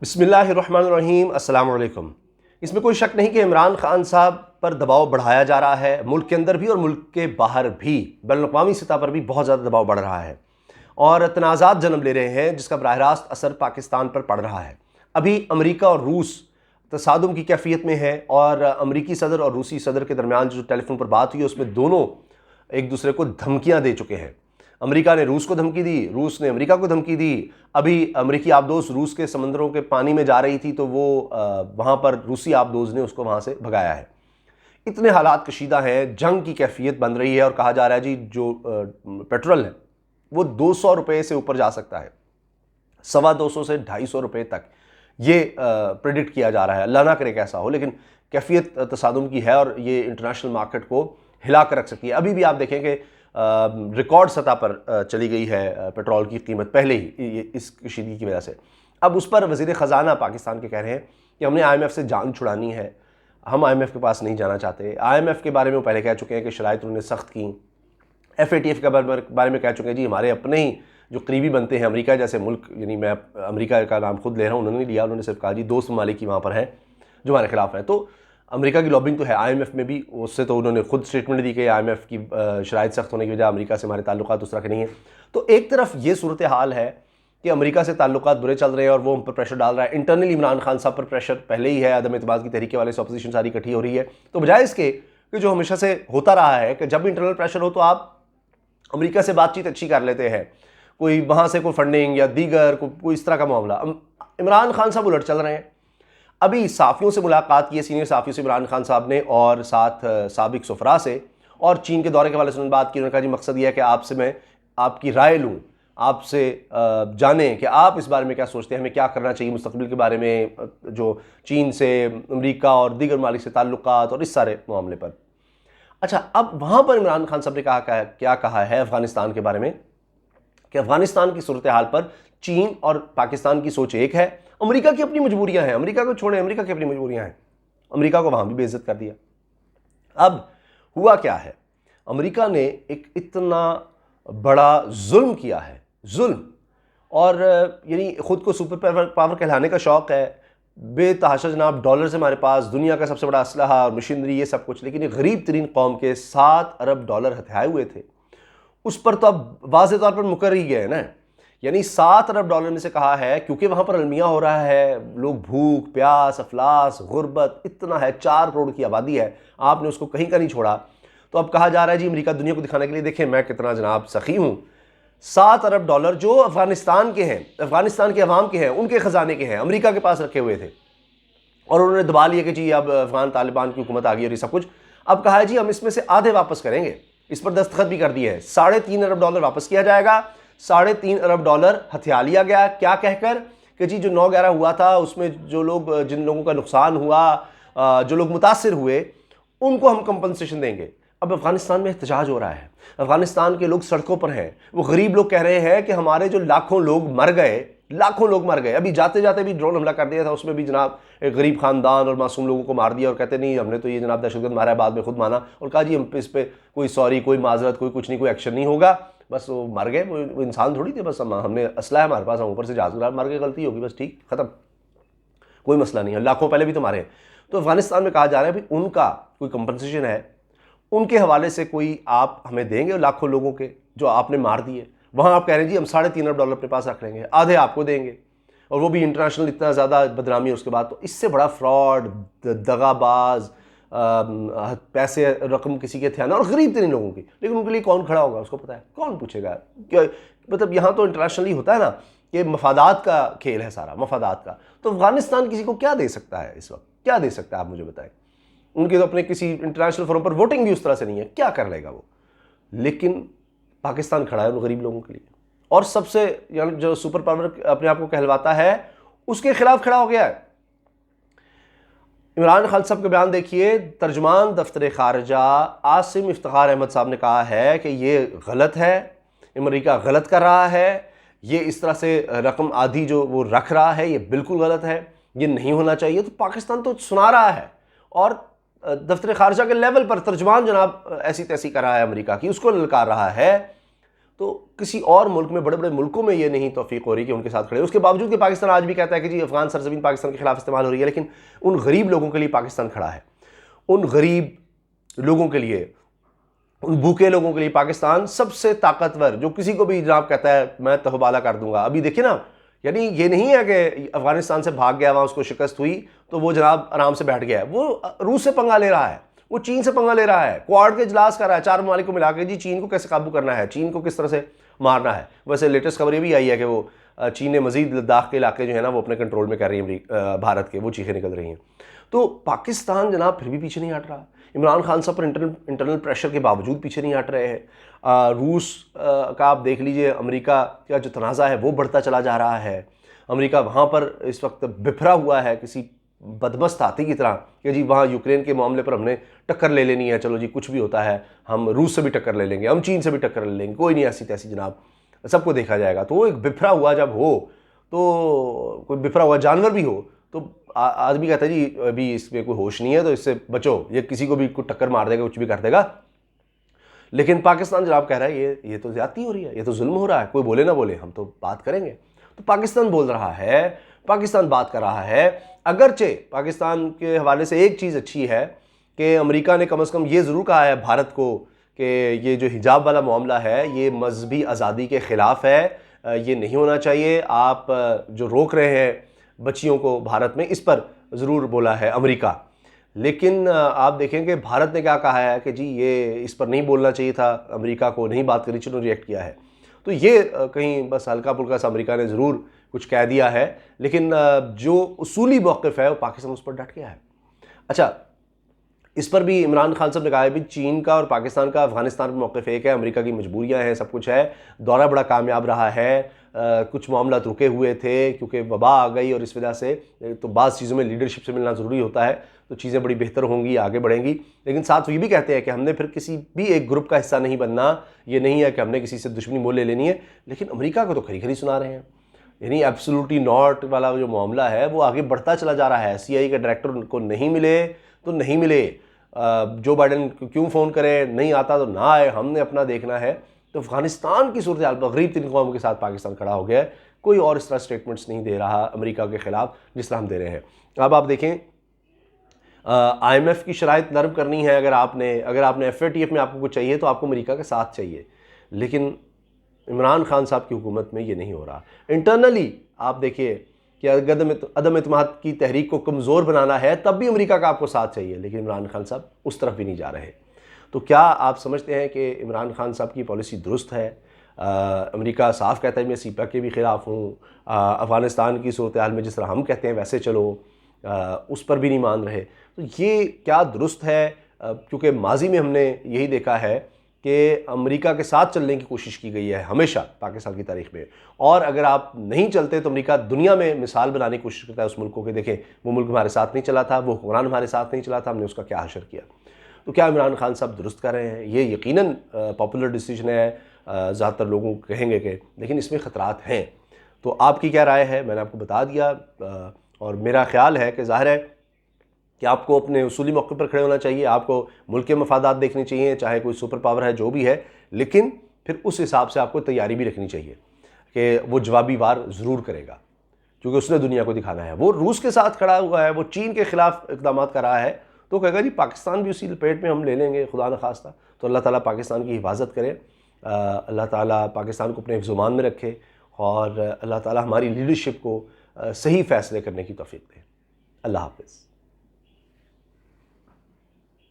बिस्मिल्लाहिर्रहमानिर्रहीम, अस्सलाम वालेकुम। इसमें कोई शक नहीं कि इमरान खान साहब पर दबाव बढ़ाया जा रहा है, मुल्क के अंदर भी और मुल्क के बाहर भी, बैनुल-अक़वामी सतह पर भी बहुत ज़्यादा दबाव बढ़ रहा है और तनाज़ात जन्म ले रहे हैं जिसका बराह रास्त असर पाकिस्तान पर पड़ रहा है। अभी अमेरिका और रूस तसादुम की कैफियत में है और अमरीकी सदर और रूसी सदर के दरमियान जो टेलीफोन पर बात हुई उसमें दोनों एक दूसरे को धमकियाँ दे चुके हैं। अमेरिका ने रूस को धमकी दी, रूस ने अमेरिका को धमकी दी। अभी अमेरिकी आबदोज रूस के समंदरों के पानी में जा रही थी तो वो वहाँ पर रूसी आबदोज ने उसको वहाँ से भगाया है। इतने हालात कशीदा हैं, जंग की कैफियत बन रही है और कहा जा रहा है जी जो पेट्रोल है वो 200 रुपये से ऊपर जा सकता है, 250 से 250 रुपये तक ये प्रेडिक्ट किया जा रहा है। अल्लाह ना करे कैसा हो, लेकिन कैफियत तसादुम की है और ये इंटरनेशनल मार्केट को हिला कर रख सकती है। अभी भी आप देखें कि रिकॉर्ड सतह पर चली गई है पेट्रोल की कीमत पहले ही इस कशीदगी की वजह से। अब उस पर वज़ीर ख़जाना पाकिस्तान के कह रहे हैं कि हमने IMF से जान छुड़ानी है, हम IMF के पास नहीं जाना चाहते। IMF के बारे में वो पहले कह चुके हैं कि शराइत उन्होंने सख्त की। FATF के बारे में कह चुके हैं जी हमारे अपने ही जो करीबी बनते हैं, अमेरिका जैसे मुल्क, यानी मैं अमेरिका का नाम खुद ले रहा हूँ, उन्होंने नहीं लिया, उन्होंने सिर्फ कहा जी दोस्त ममालिक ही वहाँ पर हैं जो हमारे खिलाफ हैं। तो अमेरिका की लॉबिंग तो है IMF में भी, उससे तो उन्होंने खुद स्टेटमेंट दी कि IMF की शराइत सख्त होने की वजह अमेरिका से हमारे ताल्लुकात उस तरह के नहीं हैं। तो एक तरफ ये सूरत हाल है कि अमेरिका से ताल्लुकात बुरे चल रहे हैं और वो हम पर प्रेशर डाल रहा है। इंटरनली इमरान खान साहब पर प्रेशर पहले ही है, अदम एतमाद की तहरीक वाले से अपोजिशन सारी इकट्ठी हो रही है। तो बजाय इसके कि जो हमेशा से होता रहा है कि जब भी इंटरनल प्रेशर हो तो आप अमेरिका से बातचीत अच्छी कर लेते हैं, कोई वहाँ से कोई फंडिंग या दीगर कोई इस तरह का मामला, इमरान खान साहब उलट चल रहे हैं। अभी साफ़ियों से मुलाकात की है, सीनियर साफ़ियों से इमरान खान साहब ने और साथ साबिक सफरा से, और चीन के दौरे के हवाले से उन्होंने बात की। उन्होंने कहा जी मकसद यह है कि आपसे मैं आपकी राय लूँ, आपसे जानें कि आप इस बारे में क्या सोचते हैं, हमें क्या करना चाहिए मुस्तकबिल के बारे में, जो चीन से, अमेरिका और दीगर ममालिक से ताल्लुकात और इस सारे मामले पर। अच्छा, अब वहाँ पर इमरान खान साहब ने क्या कहा है अफ़गानिस्तान के बारे में कि अफ़गानिस्तान की सूरत हाल पर चीन और पाकिस्तान की सोच एक है, अमेरिका की अपनी मजबूरियां हैं, अमेरिका को छोड़ें, अमेरिका की अपनी मजबूरियां हैं। अमेरिका को वहां भी बेइज्जत कर दिया। अब हुआ क्या है, अमेरिका ने एक इतना बड़ा जुल्म किया है, जुल्म, और यानी खुद को सुपर पावर कहलाने का शौक है, बेतहाशा जनाब डॉलर से हमारे पास दुनिया का सबसे बड़ा असलहा और मशीनरी ये सब कुछ, लेकिन एक गरीब तरीन कौम के 7 अरब डॉलर हथियाए हुए थे, उस पर तो अब वाज़े तौर पर मुकर ही गए ना। यानी 7 अरब डॉलर में से कहा है, क्योंकि वहाँ पर अलमिया हो रहा है, लोग भूख प्यास अफलास गुर्बत इतना है, 4 करोड़ की आबादी है, आपने उसको कहीं का नहीं छोड़ा। तो अब कहा जा रहा है जी अमेरिका दुनिया को दिखाने के लिए देखें मैं कितना जनाब सखी हूँ, 7 अरब डॉलर जो अफगानिस्तान के हैं, अफगानिस्तान के अवाम के हैं, उनके ख़जाने के हैं, अमेरिका के पास रखे हुए थे, और उन्होंने दबा लिया कि जी अब अफगान तालिबान की हुकूमत आ गई और ये सब कुछ। अब कहा है जी हम इसमें से आधे वापस करेंगे, इस पर दस्तखत भी कर दिए हैं, 3.5 अरब डॉलर वापस किया जाएगा। 3.5 अरब डॉलर हथिया लिया गया, क्या कहकर कि जी जो 9/11 हुआ था उसमें जो लोग, जिन लोगों का नुकसान हुआ, जो लोग मुतासिर हुए, उनको हम कंपनसेशन देंगे। अब अफगानिस्तान में एहतजाज हो रहा है, अफगानिस्तान के लोग सड़कों पर हैं, वो गरीब लोग कह रहे हैं कि हमारे जो लाखों लोग मर गए। अभी जाते जाते भी ड्रोन हमला कर दिया था, उसमें भी जनाब एक गरीब खानदान और मासूम लोगों को मार दिया, और कहते नहीं हमने तो ये जनाब दहशतगर्द मारा है, बाद में खुद माना और कहा जी हम इस पर कोई सॉरी, कोई माजरत, कोई कुछ नहीं, कोई एक्शन नहीं होगा, बस वो मर गए, वो इंसान थोड़ी थे, बस हमने असला है हमारे पास, हम ऊपर से जहाज मार के गलती होगी, बस ठीक ख़त्म, कोई मसला नहीं है, लाखों पहले भी तो मारे हैं। तो अफगानिस्तान में कहा जा रहा है भाई उनका कोई कंपनसेशन है, उनके हवाले से कोई आप हमें देंगे, लाखों लोगों के जो आपने मार दिए, वहाँ आप कह रहे हैं जी हम 3.5 अरब डॉलर अपने पास रख लेंगे, आधे आपको देंगे, और वो भी इंटरनेशनल इतना ज़्यादा बदनामी है उसके बाद। तो इससे बड़ा फ्रॉड, दगाबाज, पैसे रकम किसी के थे ना, और गरीब तरीन लोगों की, लेकिन उनके लिए कौन खड़ा होगा उसको पता है, कौन पूछेगा क्या, मतलब यहाँ तो इंटरनेशनली होता है ना कि मफादात का खेल है सारा, मफादात का। तो अफगानिस्तान किसी को क्या दे सकता है इस वक्त, क्या दे सकता है आप मुझे बताएं। उनके तो अपने किसी इंटरनेशनल फोरम पर वोटिंग भी उस तरह से नहीं है, क्या कर लेगा वो, लेकिन पाकिस्तान खड़ा है उन गरीब लोगों के लिए, और सबसे यानी जो सुपर पावर अपने आप को कहलवाता है उसके खिलाफ खड़ा हो गया है। इमरान खान साहब का बयान देखिए, तर्जुमान दफ्तर खारजा आसिम इफ्तिखार अहमद साहब ने कहा है कि ये गलत है, अमेरिका गलत कर रहा है, ये इस तरह से रकम आधी जो वो रख रहा है ये बिल्कुल गलत है, ये नहीं होना चाहिए। तो पाकिस्तान तो सुना रहा है, और दफ्तर खारजा के लेवल पर तर्जुमान जनाब ऐसी तैसी कर रहा है अमेरिका की, उसको ललकार रहा है। तो किसी और मुल्क में, बड़े बड़े मुल्कों में ये नहीं तौफीक हो रही कि उनके साथ खड़े। उसके बावजूद कि पाकिस्तान आज भी कहता है कि जी अफगान सरजमीन पाकिस्तान के खिलाफ इस्तेमाल हो रही है, लेकिन उन गरीब लोगों के लिए पाकिस्तान खड़ा है, उन गरीब लोगों के लिए, उन भूखे लोगों के लिए पाकिस्तान सबसे ताकतवर, जो किसी को भी जनाब कहता है मैं तहबाला कर दूंगा। अभी देखिए ना, यानी ये नहीं है कि अफगानिस्तान से भाग गया, वहाँ उसको शिकस्त हुई तो वो जनाब आराम से बैठ गया है। वो रूस से पंगा ले रहा है, वो चीन से पंगा ले रहा है, क्वाड के इजलास कर रहा है 4 ममालिक को मिला के, जी चीन को कैसे काबू करना है, चीन को किस तरह से मारना है। वैसे लेटेस्ट खबर ये भी आई है कि वो चीन ने मजीद लद्दाख के इलाके जो है ना वो अपने कंट्रोल में कर रही है भारत के, वो चीखें निकल रही हैं। तो पाकिस्तान जनाब फिर भी पीछे नहीं हट रहा। इमरान खान साहब पर इंटरनल प्रेशर के बावजूद पीछे नहीं हट रहे हैं। रूस का आप देख लीजिए, अमेरिका का जो तनाज़ा है वो बढ़ता चला जा रहा है। अमेरिका वहाँ पर इस वक्त बिफरा हुआ है किसी बदमस्त हाथी की तरह कि जी वहाँ यूक्रेन के मामले पर हमने टक्कर ले लेनी है, चलो जी कुछ भी होता है हम रूस से भी टक्कर ले लेंगे, हम चीन से भी टक्कर ले लेंगे, कोई नहीं ऐसी तैसी जनाब, सबको देखा जाएगा। तो वो एक बिफरा हुआ जब हो, तो कोई बिफरा हुआ जानवर भी हो तो आदमी कहता है जी अभी इसमें कोई होश नहीं है तो इससे बचो, ये किसी को भी कोई टक्कर मार देगा, कुछ भी कर देगा। लेकिन पाकिस्तान जनाब कह रहा है ये तो ज्यादती हो रही है, ये तो जुल्म हो रहा है, कोई बोले ना बोले हम तो बात करेंगे। तो पाकिस्तान बोल रहा है, पाकिस्तान बात कर रहा है। अगरचे पाकिस्तान के हवाले से एक चीज़ अच्छी है कि अमेरिका ने कम से कम ये ज़रूर कहा है भारत को कि ये जो हिजाब वाला मामला है ये मजहबी आज़ादी के ख़िलाफ़ है, ये नहीं होना चाहिए, आप जो रोक रहे हैं बच्चियों को भारत में, इस पर ज़रूर बोला है अमेरिका। लेकिन आप देखें कि भारत ने क्या कहा है कि जी ये इस पर नहीं बोलना चाहिए था, अमेरिका को नहीं बात करनी चाहिए, रिएक्ट किया है। तो ये कहीं बस हल्का फुल्का सा अमेरिका ने ज़रूर कुछ कह दिया है, लेकिन जो उसूली मौक़िफ़ है वो पाकिस्तान उस पर डट गया है। अच्छा, इस पर भी इमरान खान साहब ने कहा है भी चीन का और पाकिस्तान का अफगानिस्तान पर मौक़िफ़ एक है, अमेरिका की मजबूरियां हैं, सब कुछ है, दौरा बड़ा कामयाब रहा है, कुछ मामला रुके हुए थे क्योंकि वबा आ गई और इस वजह से तो बाज़ चीज़ों में लीडरशिप से मिलना ज़रूरी होता है, तो चीज़ें बड़ी बेहतर होंगी, आगे बढ़ेंगी। लेकिन साथ ये भी कहते हैं कि हमने फिर किसी भी एक ग्रुप का हिस्सा नहीं बनना, ये नहीं है कि हमने किसी से दुश्मनी मोल ले लेनी है। लेकिन अमेरिका को तो खरी खरी सुना रहे हैं, यानी एब्सोल्युटली नॉट वाला जो मामला है वो आगे बढ़ता चला जा रहा है। CIA के डायरेक्टर को नहीं मिले तो नहीं मिले, जो बाइडन क्यों फ़ोन करे, नहीं आता तो ना आए, हमने अपना देखना है। तो अफगानिस्तान की सूरत हाल पर गरीब 3 कौम के साथ पाकिस्तान खड़ा हो गया है, कोई और इस तरह स्टेटमेंट्स नहीं दे रहा अमेरिका के ख़िलाफ़ जिस तरह हम दे रहे हैं। अब आप देखें, IMF की शराइत नरम करनी है, अगर आपने FATF में आपको कुछ चाहिए तो आपको अमेरिका का साथ चाहिए, लेकिन इमरान खान साहब की हुकूमत में ये नहीं हो रहा। इंटरनली आप देखिए कि अदम एतमाद की तहरीक को कमज़ोर बनाना है तब भी अमेरिका का आपको साथ चाहिए, लेकिन इमरान खान साहब उस तरफ भी नहीं जा रहे। तो क्या आप समझते हैं कि इमरान खान साहब की पॉलिसी दुरुस्त है? अमेरिका साफ कहता है मैं CPAC के भी ख़िलाफ़ हूँ, अफ़गानिस्तान की सूरत हाल में जिस तरह हम कहते हैं वैसे चलो, उस पर भी नहीं मान रहे। तो ये क्या दुरुस्त है? क्योंकि माजी में हमने यही देखा है कि अमेरिका के साथ चलने की कोशिश की गई है हमेशा पाकिस्तान की तारीख में, और अगर आप नहीं चलते तो अमेरिका दुनिया में मिसाल बनाने की कोशिश करता है उस मुल्क को कि देखें वो मुल्क हमारे साथ नहीं चला था, वो हुक्मरान हमारे साथ नहीं चला था, हमने उसका क्या हशर किया। तो क्या इमरान खान साहब दुरुस्त कर रहे हैं? ये यकीनन पॉपुलर डिसीजन है, ज़्यादातर लोगों कहेंगे कि, लेकिन इसमें ख़तरात हैं। तो आपकी क्या राय है? मैंने आपको बता दिया, और मेरा ख्याल है कि ज़ाहिर है कि आपको अपने उसूली मौके पर खड़े होना चाहिए, आपको मुल्क के मफादात देखने चाहिए, चाहे कोई सुपर पावर है जो भी है, लेकिन फिर उस हिसाब से आपको तैयारी भी रखनी चाहिए कि वो जवाबी वार ज़रूर करेगा, क्योंकि उसने दुनिया को दिखाना है। वो रूस के साथ खड़ा हुआ है, वो चीन के ख़िलाफ़ इक़दाम कर रहा है, तो कहेगा जी पाकिस्तान भी उसी लपेट में हम ले लेंगे, खुदा न खास्ता। तो अल्लाह ताला पाकिस्तान की हिफाजत करे, अल्लाह ताला पाकिस्तान को अपने हिफ्ज़-ओ-मान में रखे, और अल्लाह ताला हमारी लीडरशिप को सही फ़ैसले करने की तौफ़ीक़ दे। अल्लाह हाफ़िज़।